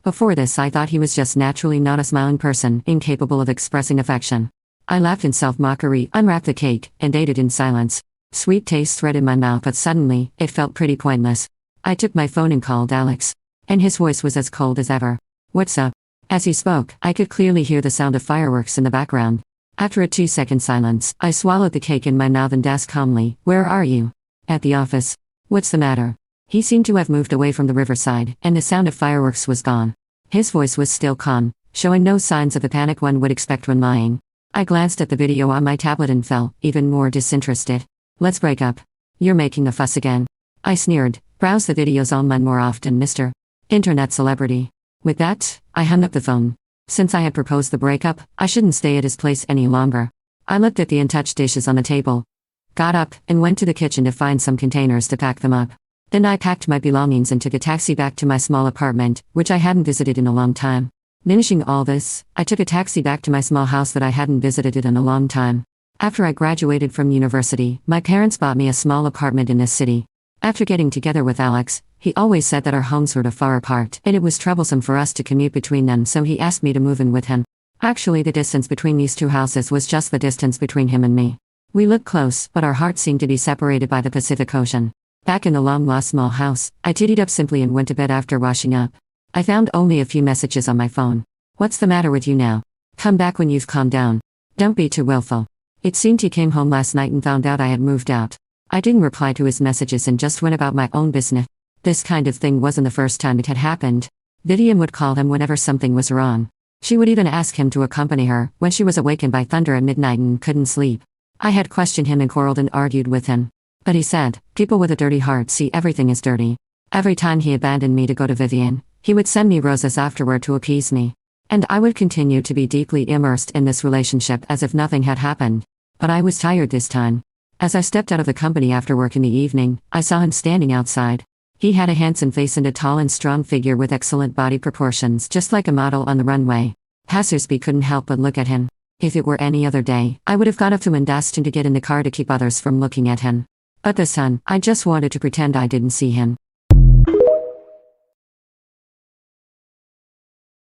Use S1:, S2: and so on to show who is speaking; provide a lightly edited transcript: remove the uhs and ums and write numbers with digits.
S1: Before this, I thought he was just naturally not a smiling person, incapable of expressing affection. I laughed in self-mockery, unwrapped the cake, and ate it in silence. Sweet taste threaded my mouth, but suddenly, it felt pretty pointless. I took my phone and called Alex. And his voice was as cold as ever. "What's up?" As he spoke, I could clearly hear the sound of fireworks in the background. After a 2-second silence, I swallowed the cake in my mouth and asked calmly, "Where are you?" "At the office." "What's the matter?" He seemed to have moved away from the riverside, and the sound of fireworks was gone. His voice was still calm, showing no signs of the panic one would expect when lying. I glanced at the video on my tablet and felt even more disinterested. "Let's break up. You're making a fuss again." I sneered. "Browse the videos online more often, Mr. Internet Celebrity." With that, I hung up the phone. Since I had proposed the breakup, I shouldn't stay at his place any longer. I looked at the untouched dishes on the table, got up, and went to the kitchen to find some containers to pack them up. Then I packed my belongings and took a taxi back to my small apartment, which I hadn't visited in a long time. Finishing all this, I took a taxi back to my small house that I hadn't visited in a long time. After I graduated from university, my parents bought me a small apartment in this city. After getting together with Alex, he always said that our homes were too far apart, and it was troublesome for us to commute between them, so he asked me to move in with him. Actually, the distance between these two houses was just the distance between him and me. We looked close, but our hearts seemed to be separated by the Pacific Ocean. Back in the long-lost small house, I tittied up simply and went to bed after washing up. I found only a few messages on my phone. "What's the matter with you now? Come back when you've calmed down. Don't be too willful." It seemed he came home last night and found out I had moved out. I didn't reply to his messages and just went about my own business. This kind of thing wasn't the first time it had happened. Vivian would call him whenever something was wrong. She would even ask him to accompany her when she was awakened by thunder at midnight and couldn't sleep. I had questioned him and quarreled and argued with him. But he said, "People with a dirty heart see everything as dirty." Every time he abandoned me to go to Vivian, he would send me roses afterward to appease me. And I would continue to be deeply immersed in this relationship as if nothing had happened. But I was tired this time. As I stepped out of the company after work in the evening, I saw him standing outside. He had a handsome face and a tall and strong figure with excellent body proportions, just like a model on the runway. Passersby couldn't help but look at him. If it were any other day, I would have gone up to him and asked him to get in the car to keep others from looking at him. But this time, I just wanted to pretend I didn't see him.